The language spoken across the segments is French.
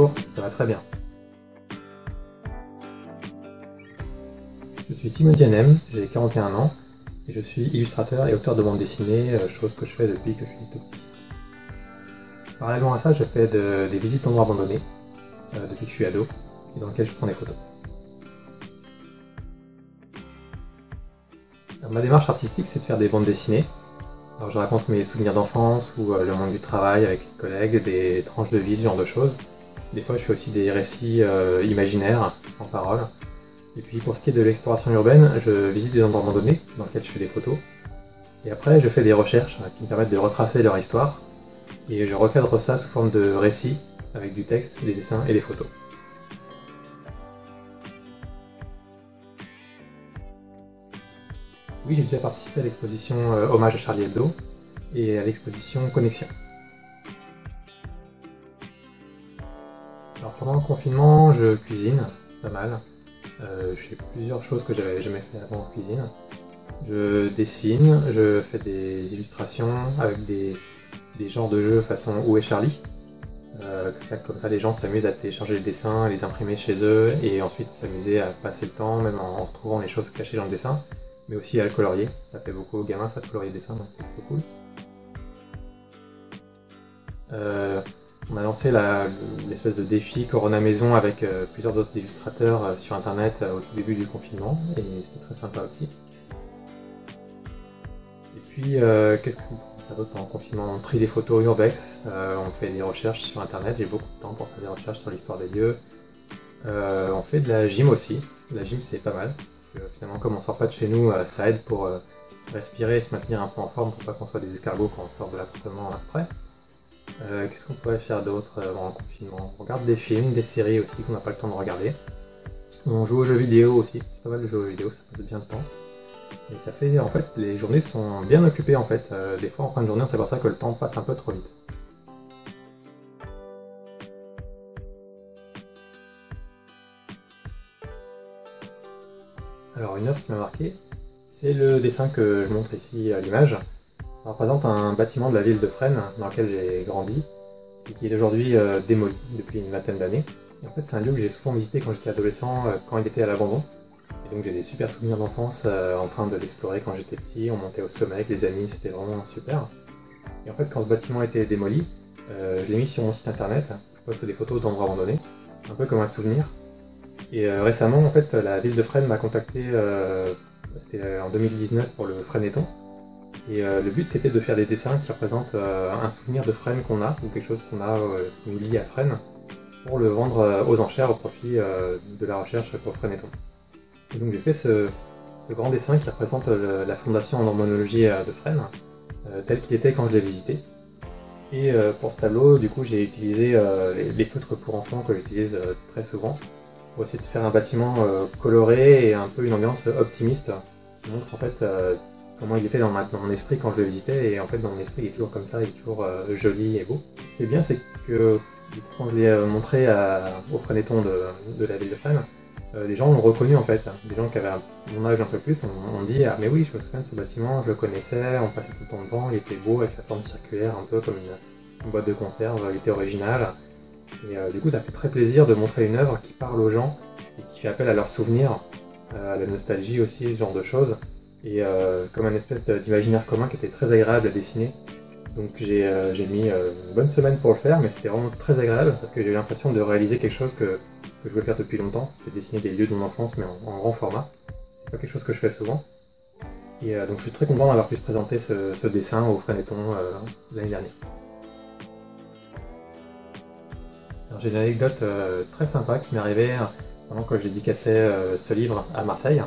Bonjour, ça va très bien. Je suis Timothée Nem, j'ai 41 ans et je suis illustrateur et auteur de bande dessinée, chose que je fais depuis que je suis tout petit. Parallèlement à ça, je fais des visites d'endroits abandonnés depuis que je suis ado et dans lesquels je prends des photos. Alors, ma démarche artistique, c'est de faire des bandes dessinées. Alors, je raconte mes souvenirs d'enfance ou le monde du travail avec les collègues, des tranches de vie, ce genre de choses. Des fois, je fais aussi des récits imaginaires, en parole. Et puis, pour ce qui est de l'exploration urbaine, je visite des endroits abandonnés dans lesquels je fais des photos. Et après, je fais des recherches qui me permettent de retracer leur histoire. Et je recadre ça sous forme de récits, avec du texte, des dessins et des photos. Oui, j'ai déjà participé à l'exposition Hommage à Charlie Hebdo et à l'exposition Connexion. Alors pendant le confinement, je cuisine pas mal. Je fais plusieurs choses que j'avais jamais fait avant en cuisine. Je dessine, je fais des illustrations avec des genres de jeux façon Où est Charlie. Comme ça les gens s'amusent à télécharger les dessins, à les imprimer chez eux et ensuite s'amuser à passer le temps même en retrouvant les choses cachées dans le dessin, mais aussi à le colorier. Ça fait beaucoup aux gamins ça de colorier le dessin, donc c'est plutôt cool. On a lancé l'espèce de défi Corona Maison avec plusieurs autres illustrateurs sur internet au tout début du confinement et c'était très sympa aussi. Et puis qu'est-ce qu'on peut faire d'autre pendant le confinement? On trie des photos urbex, on fait des recherches sur internet, j'ai beaucoup de temps pour faire des recherches sur l'histoire des lieux. On fait de la gym aussi, la gym c'est pas mal, parce que finalement comme on sort pas de chez nous, ça aide pour respirer et se maintenir un peu en forme pour pas qu'on soit des escargots quand on sort de l'appartement après. Qu'est-ce qu'on pourrait faire d'autre pendant le confinement? On regarde des films, des séries aussi qu'on n'a pas le temps de regarder. On joue aux jeux vidéo aussi, c'est pas mal de jouer aux jeux vidéo, ça passe bien le temps. Et ça fait, en fait, les journées sont bien occupées en fait. Des fois en fin de journée on s'aperçoit que le temps passe un peu trop vite. Alors une œuvre qui m'a marqué, c'est le dessin que je montre ici à l'image. Ça représente un bâtiment de la ville de Fresnes dans lequel j'ai grandi et qui est aujourd'hui démoli depuis une vingtaine d'années. Et en fait c'est un lieu que j'ai souvent visité quand j'étais adolescent, quand il était à l'abandon. Et donc j'ai des super souvenirs d'enfance en train de l'explorer quand j'étais petit, on montait au sommet avec les amis, c'était vraiment super. Et en fait quand ce bâtiment a été démoli, je l'ai mis sur mon site internet, je poste des photos d'endroits abandonnés, un peu comme un souvenir. Et récemment en fait la ville de Fresnes m'a contacté, c'était en 2019 pour le Fresneton. Et le but c'était de faire des dessins qui représentent un souvenir de Fresnes qu'on a, ou quelque chose qu'on a qui nous lie à Fresnes, pour le vendre aux enchères au profit de la recherche pour Fresneton. Et donc j'ai fait ce grand dessin qui représente la fondation en hormonologie de Fresnes, tel qu'il était quand je l'ai visité. Et pour ce tableau, du coup j'ai utilisé les feutres pour enfants que j'utilise très souvent, pour essayer de faire un bâtiment coloré et un peu une ambiance optimiste, qui montre en fait comment il était dans mon esprit quand je le visitais, et en fait dans mon esprit il est toujours comme ça, il est toujours joli et beau. Ce qui est bien c'est que du coup, quand je l'ai montré au Fresneton de la ville de Fresnes, les gens l'ont reconnu en fait, des gens qui avaient mon âge un peu plus, on dit ah mais oui je me souviens de ce bâtiment, je le connaissais, on passait tout le temps devant, il était beau avec sa forme circulaire un peu comme une boîte de conserve, il était original. Et du coup ça fait très plaisir de montrer une œuvre qui parle aux gens et qui fait appel à leurs souvenirs, à la nostalgie aussi, ce genre de choses. Et comme un espèce d'imaginaire commun qui était très agréable à dessiner. Donc j'ai mis une bonne semaine pour le faire, mais c'était vraiment très agréable parce que j'ai eu l'impression de réaliser quelque chose que je voulais faire depuis longtemps, c'est dessiner des lieux de mon enfance mais en grand format. C'est pas quelque chose que je fais souvent. Et donc je suis très content d'avoir pu présenter ce dessin au Fresneton l'année dernière. Alors j'ai une anecdote très sympa qui m'est arrivée pendant que je dédicaçais ce livre à Marseille.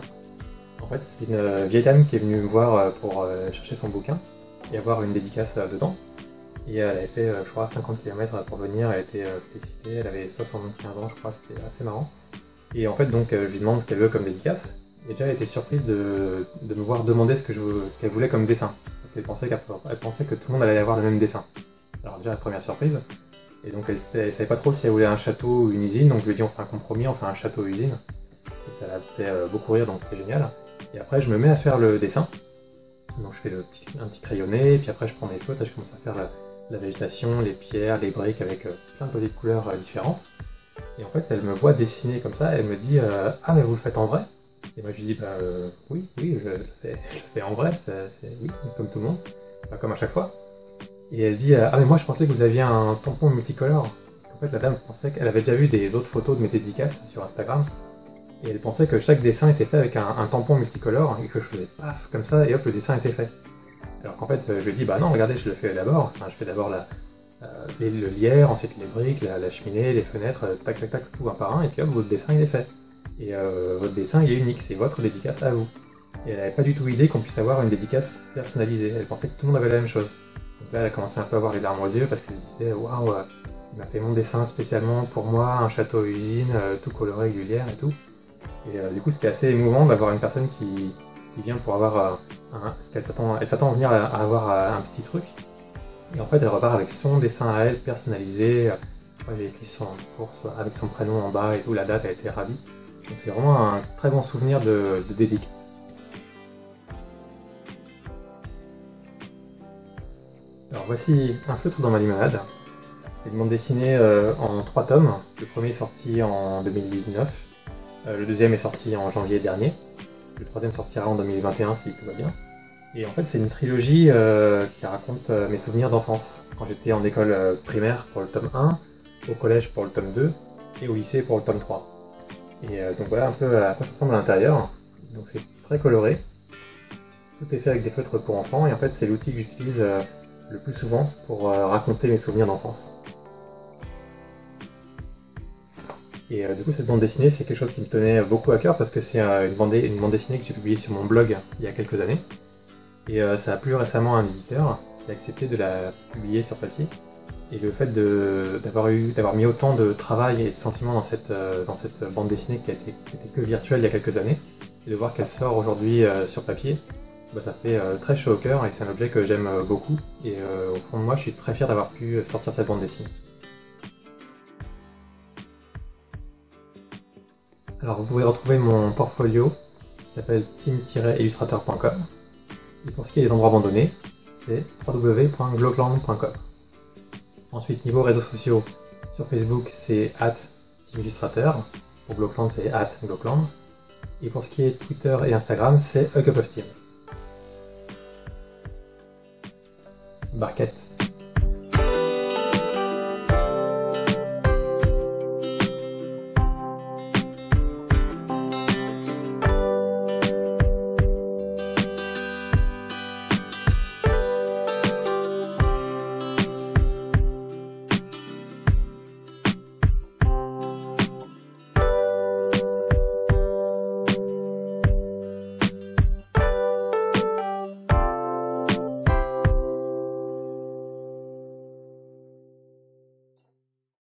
En fait, c'est une vieille dame qui est venue me voir pour chercher son bouquin et avoir une dédicace dedans. Et elle avait fait, je crois, 50 km pour venir, elle était félicitée, elle avait 75 ans, je crois, c'était assez marrant. Et en fait, donc, je lui demande ce qu'elle veut comme dédicace. Et déjà, elle était surprise de me voir demander ce qu'elle voulait comme dessin. Parce qu'elle pensait que tout le monde allait avoir le même dessin. Alors déjà, la première surprise. Et donc, elle savait pas trop si elle voulait un château ou une usine, donc je lui ai dit on fait un compromis, on fait un château-usine. Et ça l'a fait beaucoup rire, donc c'était génial. Et après, je me mets à faire le dessin. Donc je fais un petit crayonné, puis après je prends mes feutres et je commence à faire la végétation, les pierres, les briques avec plein de petites couleurs différentes. Et en fait, elle me voit dessiner comme ça, elle me dit ah, mais vous le faites en vrai? Et moi, je lui dis bah oui, je le fais en vrai, oui, comme tout le monde, enfin, comme à chaque fois. Et elle dit ah, mais moi, je pensais que vous aviez un tampon multicolore. En fait, la dame pensait qu'elle avait déjà vu des autres photos de mes dédicaces sur Instagram, et elle pensait que chaque dessin était fait avec un tampon multicolore, et que je faisais paf, comme ça, et hop, le dessin était fait. Alors qu'en fait, je lui dis bah non, regardez, je le fais d'abord, enfin, je fais d'abord le lierre, ensuite les briques, la cheminée, les fenêtres, tac tac tac, tout un par un, et puis hop, votre dessin il est fait. Et votre dessin il est unique, c'est votre dédicace à vous. Et elle n'avait pas du tout idée qu'on puisse avoir une dédicace personnalisée, elle pensait que tout le monde avait la même chose. Donc là elle a commencé un peu à avoir les larmes aux yeux parce qu'elle disait waouh, il m'a fait mon dessin spécialement pour moi, un château usine, tout coloré avec du lierre et tout. Et du coup c'était assez émouvant d'avoir une personne qui vient pour avoir elle s'attend à venir à avoir un petit truc. Et en fait, elle repart avec son dessin à elle, personnalisé. Moi, j'ai écrit son course avec son prénom en bas et tout, la date, elle était ravie. Donc c'est vraiment un très bon souvenir de dédicace. Alors voici Un feutre dans ma limonade. C'est une bande dessinée en 3 tomes. Le premier est sorti en 2019. Le deuxième est sorti en janvier dernier. Le troisième sortira en 2021 si tout va bien. Et en fait, c'est une trilogie qui raconte mes souvenirs d'enfance. Quand j'étais en école primaire pour le tome 1, au collège pour le tome 2, et au lycée pour le tome 3. Et donc voilà un peu à quoi ça ressemble à l'intérieur. Donc c'est très coloré. Tout est fait avec des feutres pour enfants, et en fait c'est l'outil que j'utilise le plus souvent pour raconter mes souvenirs d'enfance. Et du coup cette bande dessinée, c'est quelque chose qui me tenait beaucoup à cœur parce que c'est une bande dessinée que j'ai publiée sur mon blog il y a quelques années. Et ça a plu récemment à un éditeur qui a accepté de la publier sur papier. Et le fait d'avoir mis autant de travail et de sentiments dans cette bande dessinée qui était que virtuelle il y a quelques années, et de voir qu'elle sort aujourd'hui sur papier, bah, ça fait très chaud au cœur et c'est un objet que j'aime beaucoup. Et au fond de moi, je suis très fier d'avoir pu sortir cette bande dessinée. Alors vous pouvez retrouver mon portfolio qui s'appelle team-illustrateur.com. Et pour ce qui est des endroits abandonnés, c'est www.glowcland.com. Ensuite, niveau réseaux sociaux, sur Facebook, c'est @teamillustrateur. Pour Glowcland, c'est @glowcland. Et pour ce qui est Twitter et Instagram, c'est A Cup of Team. Barquette.